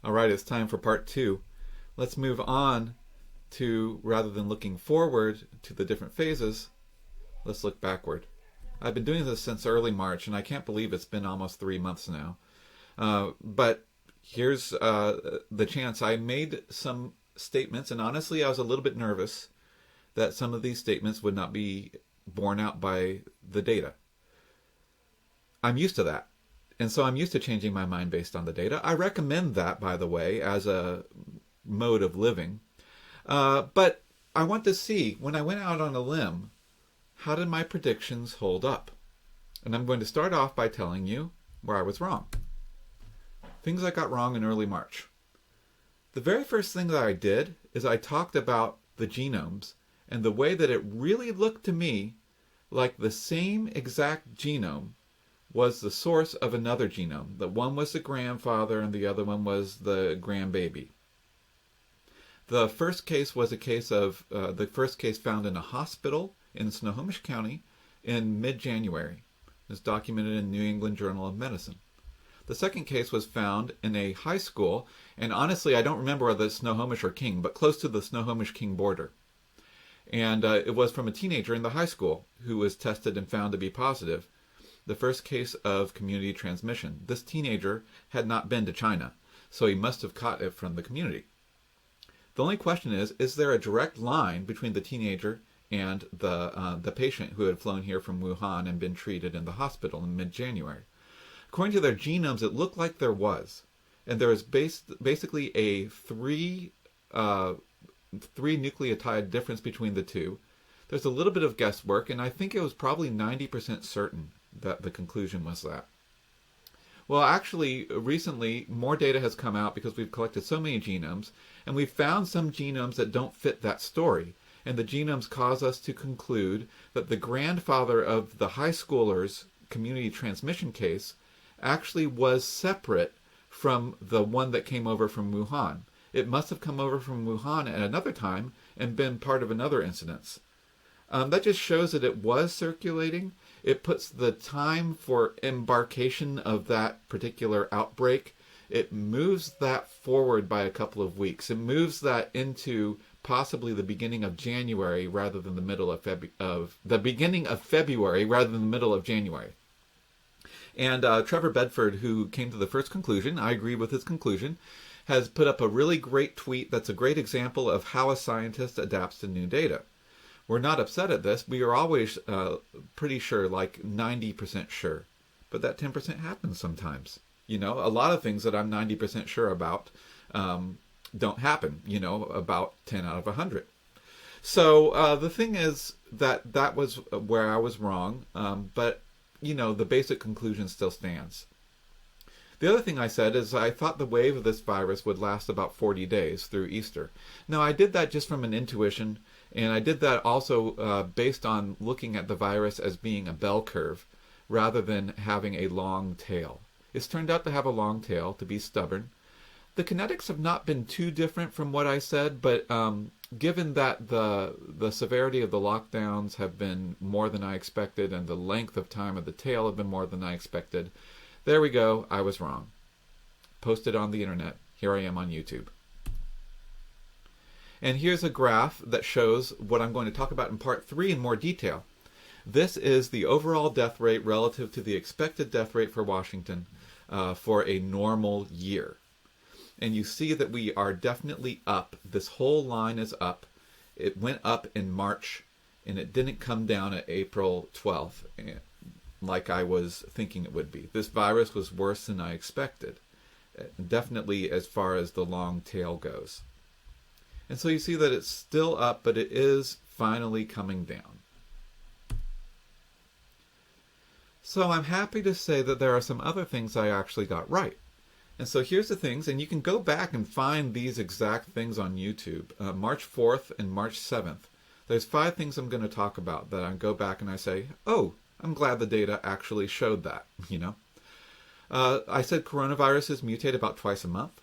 All right, it's time for part two. Let's move on to, rather than looking forward to the different phases, let's look backward. I've been doing this since early March, and I can't believe it's been almost 3 months now. But here's the chance. I made some statements, and honestly, I was a little bit nervous that some of these statements would not be borne out by the data. I'm used to that. And so I'm used to changing my mind based on the data. I recommend that, by the way, as a mode of living. But I want to see, when I went out on a limb, how did my predictions hold up? And I'm going to start off by telling you where I was wrong. Things I got wrong in early March. The very first thing that I did is I talked about the genomes and the way that it really looked to me like the same exact genome was the source of another genome. That one was the grandfather and the other one was the grandbaby. The first case was a case of the first case found in a hospital in Snohomish County in mid-January. It's documented in New England Journal of Medicine. The second case was found in a high school, and honestly, I don't remember whether it's Snohomish or King, but close to the Snohomish-King border. And it was from a teenager in the high school who was tested and found to be positive. The first case of community transmission. This teenager had not been to China, so he must have caught it from the community. The only question is there a direct line between the teenager and the patient who had flown here from Wuhan and been treated in the hospital in mid-January? According to their genomes, it looked like there was. And there is basically a three nucleotide difference between the two. There's a little bit of guesswork, and I think it was probably 90% certain that the conclusion was that. Well, actually, recently, more data has come out because we've collected so many genomes, and we've found some genomes that don't fit that story. And the genomes cause us to conclude that the grandfather of the high schooler's community transmission case actually was separate from the one that came over from Wuhan. It must have come over from Wuhan at another time and been part of another incidence. That just shows that it was circulating. It puts the time for embarkation of that particular outbreak. It moves that forward by a couple of weeks. It moves that into possibly the beginning of January rather than the middle of the beginning of February rather than the middle of January. And Trevor Bedford, who came to the first conclusion, I agree with his conclusion, has put up a really great tweet that's a great example of how a scientist adapts to new data. We're not upset at this. We are always pretty sure, like 90% sure. But that 10% happens sometimes. You know, a lot of things that I'm 90% sure about don't happen, you know, about 10 out of 100. So the thing is that was where I was wrong, but, you know, the basic conclusion still stands. The other thing I said is I thought the wave of this virus would last about 40 days through Easter. Now, I did that just from an intuition, and I did that also based on looking at the virus as being a bell curve rather than having a long tail. It's turned out to have a long tail, to be stubborn. The kinetics have not been too different from what I said, but given that the severity of the lockdowns have been more than I expected and the length of time of the tail have been more than I expected, there we go, I was wrong. Posted on the internet. Here I am on YouTube. And here's a graph that shows what I'm going to talk about in part 3 in more detail. This is the overall death rate relative to the expected death rate for Washington for a normal year. And you see that we are definitely up. This whole line is up. It went up in March, and it didn't come down at April 12th, like I was thinking it would be. This virus was worse than I expected, definitely as far as the long tail goes. And so you see that it's still up, but it is finally coming down. So I'm happy to say that there are some other things I actually got right. And so here's the things, and you can go back and find these exact things on YouTube. March 4th and March 7th. There's 5 things I'm going to talk about that I go back and I say, oh, I'm glad the data actually showed that, you know. I said coronaviruses mutate about twice a month.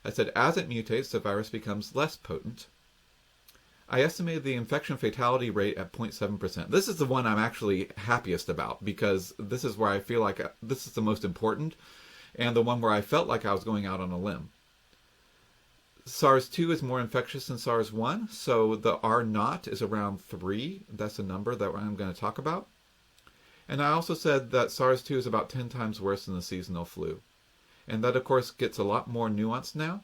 I said as it mutates, the virus becomes less potent. I estimated the infection fatality rate at 0.7%. This is the one I'm actually happiest about because this is where I feel like this is the most important and the one where I felt like I was going out on a limb. SARS-2 is more infectious than SARS-1, so the R0 is around 3. That's a number that I'm going to talk about. And I also said that SARS-2 is about 10 times worse than the seasonal flu. And that, of course, gets a lot more nuanced now.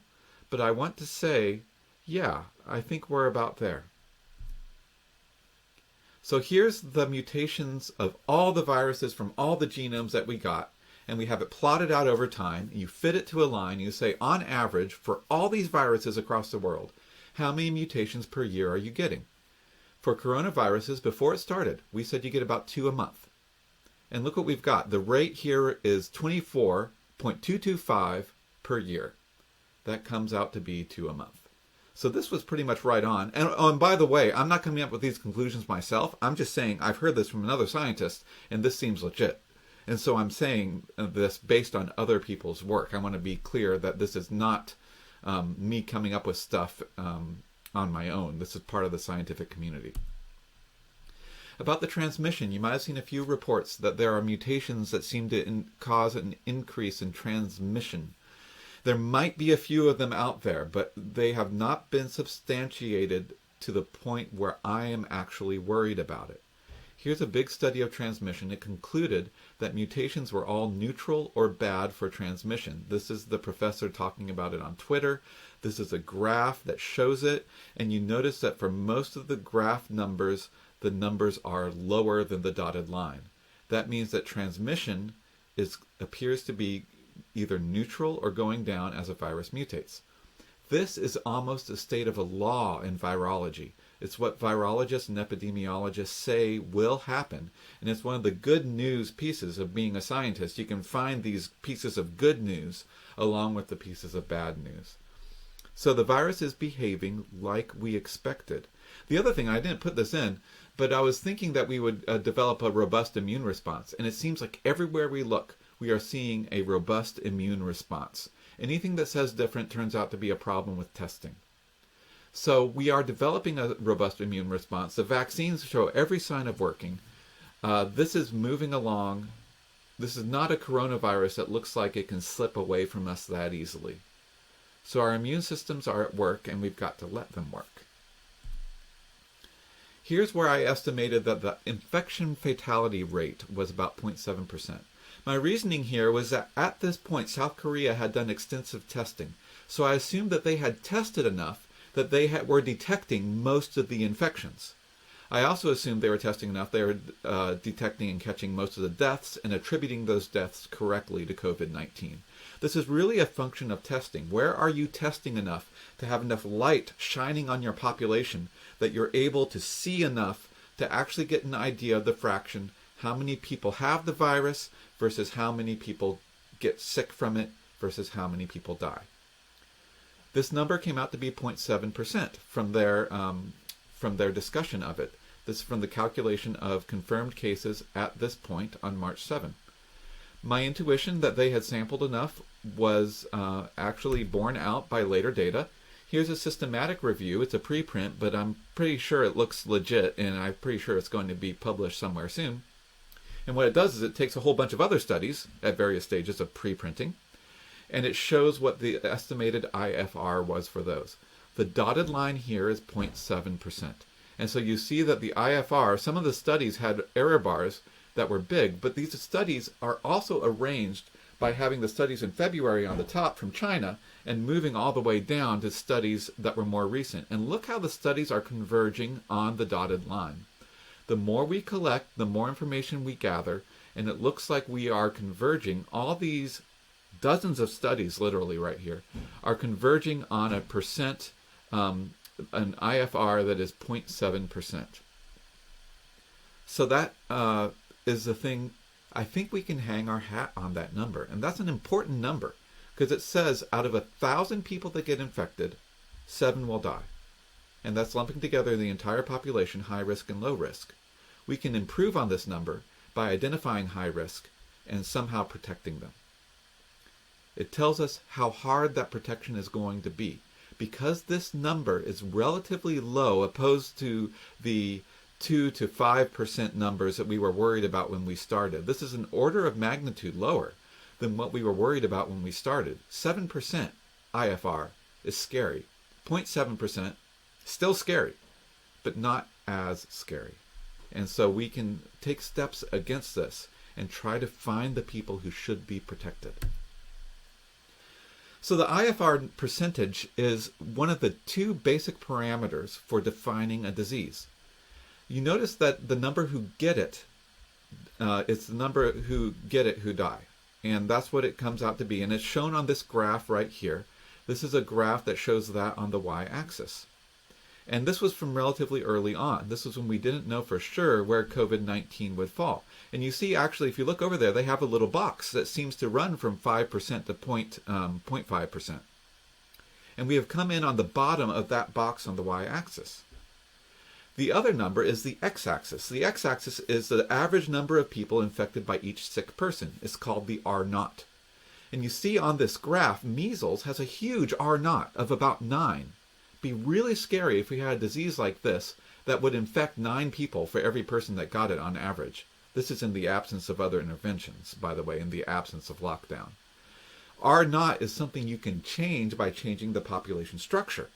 But I want to say, yeah, I think we're about there. So here's the mutations of all the viruses from all the genomes that we got. And we have it plotted out over time. You fit it to a line. You say, on average, for all these viruses across the world, how many mutations per year are you getting? For coronaviruses, before it started, we said you get about 2 a month. And look what we've got. The rate here is 24.225 per year. That comes out to be 2 a month. So this was pretty much right on. And by the way, I'm not coming up with these conclusions myself. I'm just saying I've heard this from another scientist, and this seems legit. And so I'm saying this based on other people's work. I want to be clear that this is not me coming up with stuff on my own. This is part of the scientific community. About the transmission, you might have seen a few reports that there are mutations that seem to cause an increase in transmission. There might be a few of them out there, but they have not been substantiated to the point where I am actually worried about it. Here's a big study of transmission. It concluded that mutations were all neutral or bad for transmission. This is the professor talking about it on Twitter. This is a graph that shows it. And you notice that for most of the graph numbers, the numbers are lower than the dotted line. That means that transmission appears to be either neutral or going down as a virus mutates. This is almost a state of a law in virology. It's what virologists and epidemiologists say will happen. And it's one of the good news pieces of being a scientist. You can find these pieces of good news along with the pieces of bad news. So the virus is behaving like we expected. The other thing, I didn't put this in, but I was thinking that we would develop a robust immune response. And it seems like everywhere we look, we are seeing a robust immune response. Anything that says different turns out to be a problem with testing. So we are developing a robust immune response. The vaccines show every sign of working. This is moving along. This is not a coronavirus that looks like it can slip away from us that easily. So our immune systems are at work, and we've got to let them work. Here's where I estimated that the infection fatality rate was about 0.7%. My reasoning here was that at this point, South Korea had done extensive testing. So I assumed that they had tested enough that they were detecting most of the infections. I also assumed they were testing enough, they were detecting and catching most of the deaths and attributing those deaths correctly to COVID-19. This is really a function of testing. Where are you testing enough to have enough light shining on your population that you're able to see enough to actually get an idea of the fraction, how many people have the virus versus how many people get sick from it versus how many people die. This number came out to be 0.7% from their discussion of it. This is from the calculation of confirmed cases at this point on March 7. My intuition that they had sampled enough was actually borne out by later data. Here's a systematic review. It's a preprint, but I'm pretty sure it looks legit, and I'm pretty sure it's going to be published somewhere soon. And what it does is it takes a whole bunch of other studies at various stages of preprinting, and it shows what the estimated IFR was for those. The dotted line here is 0.7%. And so you see that the IFR, some of the studies had error bars that were big, but these studies are also arranged by having the studies in February on the top from China and moving all the way down to studies that were more recent. And look how the studies are converging on the dotted line. The more we collect, the more information we gather, and it looks like we are converging. All these dozens of studies, literally right here, are converging on a percent, an IFR that is 0.7%. So that is the thing. I think we can hang our hat on that number. And that's an important number because it says out of 1,000 people that get infected, 7 will die. And that's lumping together the entire population, high risk and low risk. We can improve on this number by identifying high risk and somehow protecting them. It tells us how hard that protection is going to be. Because this number is relatively low opposed to the 2 to 5% numbers that we were worried about when we started. This is an order of magnitude lower than what we were worried about when we started. 7% IFR is scary. 0.7%, still scary, but not as scary. And so we can take steps against this and try to find the people who should be protected. So the IFR percentage is one of the two basic parameters for defining a disease. You notice that the number who get it, it's the number who get it who die. And that's what it comes out to be. And it's shown on this graph right here. This is a graph that shows that on the y-axis. And this was from relatively early on. This was when we didn't know for sure where COVID-19 would fall. And you see, actually, if you look over there, they have a little box that seems to run from 5% to 0.5%. And we have come in on the bottom of that box on the y-axis. The other number is the x-axis. The x-axis is the average number of people infected by each sick person. It's called the R0. And you see on this graph, measles has a huge R0 of about 9. Be really scary if we had a disease like this that would infect 9 people for every person that got it on average. This is in the absence of other interventions, by the way, in the absence of lockdown. R0 is something you can change by changing the population structure.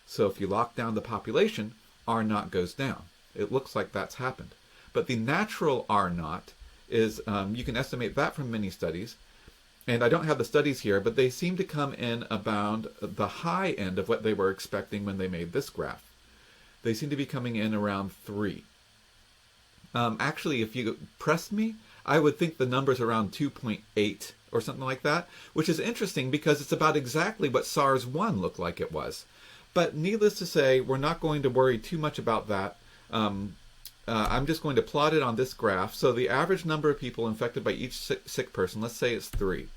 So if you lock down the population, R0 goes down. It looks like that's happened. But the natural R0 is, you can estimate that from many studies. And I don't have the studies here, but they seem to come in about the high end of what they were expecting when they made this graph. They seem to be coming in around 3. Actually, if you pressed me, I would think the number's around 2.8 or something like that, which is interesting because it's about exactly what SARS-1 looked like it was. But needless to say, we're not going to worry too much about that. I'm just going to plot it on this graph. So the average number of people infected by each sick person, let's say it's 3.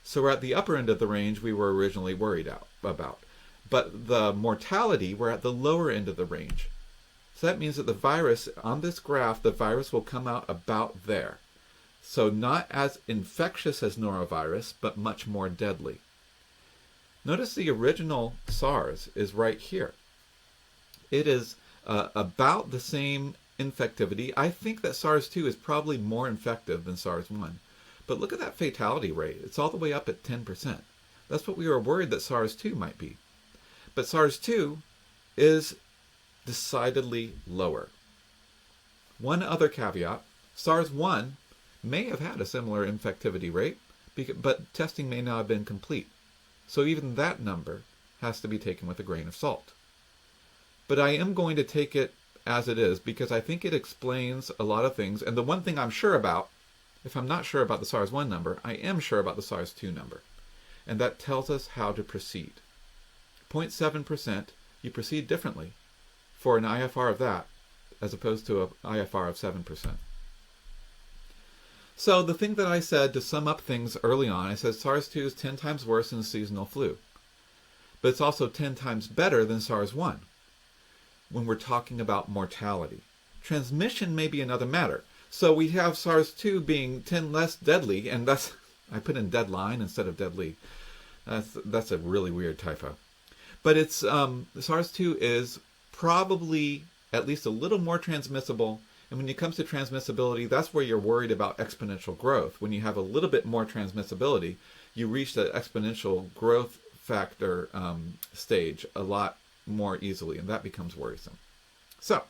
So we're at the upper end of the range we were originally worried about. But the mortality, we're at the lower end of the range. So that means that the virus, on this graph, the virus will come out about there. So not as infectious as norovirus, but much more deadly. Notice the original SARS is right here. It is about the same infectivity. I think that SARS-2 is probably more infective than SARS-1. But look at that fatality rate. It's all the way up at 10%. That's what we were worried that SARS-2 might be. But SARS-2 is decidedly lower. One other caveat, SARS-1 may have had a similar infectivity rate, but testing may not have been complete. So even that number has to be taken with a grain of salt. But I am going to take it as it is because I think it explains a lot of things. And the one thing I'm sure about, if I'm not sure about the SARS-1 number, I am sure about the SARS-2 number. And that tells us how to proceed. 0.7%, you proceed differently for an IFR of that as opposed to an IFR of 7%. So the thing that I said to sum up things early on, I said SARS-2 is 10 times worse than seasonal flu. But it's also 10 times better than SARS-1 when we're talking about mortality. Transmission may be another matter. So we have SARS-2 being 10 less deadly, and that's, I put in deadline instead of deadly. That's a really weird typo. But it's SARS-2 is probably at least a little more transmissible. And when it comes to transmissibility, that's where you're worried about exponential growth. When you have a little bit more transmissibility, you reach the exponential growth factor stage a lot more easily, and that becomes worrisome. So,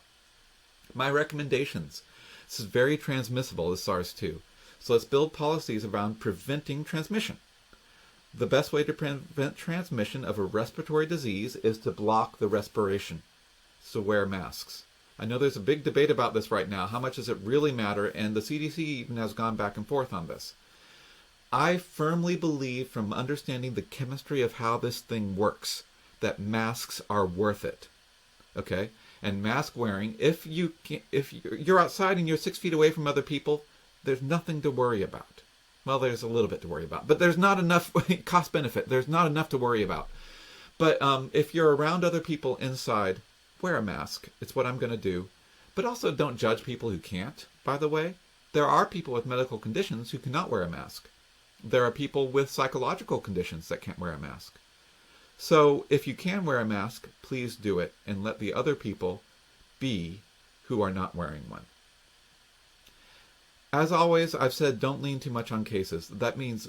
my recommendations. This is very transmissible, this SARS-2. So let's build policies around preventing transmission. The best way to prevent transmission of a respiratory disease is to block the respiration. So wear masks. I know there's a big debate about this right now. How much does it really matter? And the CDC even has gone back and forth on this. I firmly believe, from understanding the chemistry of how this thing works, that masks are worth it. Okay? And mask wearing, if you're outside and you're 6 feet away from other people, there's nothing to worry about. Well, there's a little bit to worry about, but there's not enough cost benefit. There's not enough to worry about. But if you're around other people inside, wear a mask. It's what I'm going to do. But also don't judge people who can't, by the way. There are people with medical conditions who cannot wear a mask. There are people with psychological conditions that can't wear a mask. So if you can wear a mask, please do it and let the other people be who are not wearing one. As always, I've said don't lean too much on cases. That means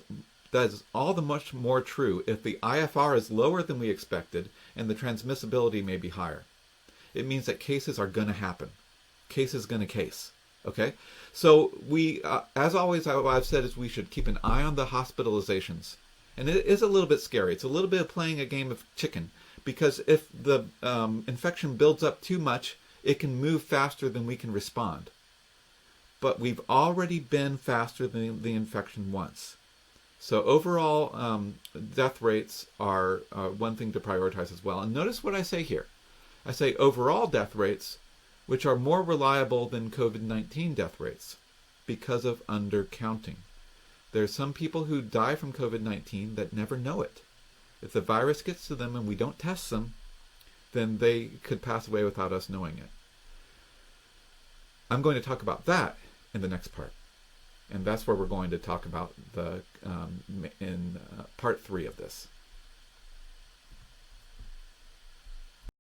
That is all the much more true if the IFR is lower than we expected and the transmissibility may be higher. It means that cases are going to happen. Case is going to case. Okay? So we, as always, what I've said is we should keep an eye on the hospitalizations. And it is a little bit scary. It's a little bit of playing a game of chicken. Because if the infection builds up too much, it can move faster than we can respond. But we've already been faster than the infection once. So overall, death rates are one thing to prioritize as well. And notice what I say here. I say overall death rates, which are more reliable than COVID-19 death rates because of undercounting. There's some people who die from COVID-19 that never know it. If the virus gets to them and we don't test them, then they could pass away without us knowing it. I'm going to talk about that in the next part. And that's where we're going to talk about in part 3 of this.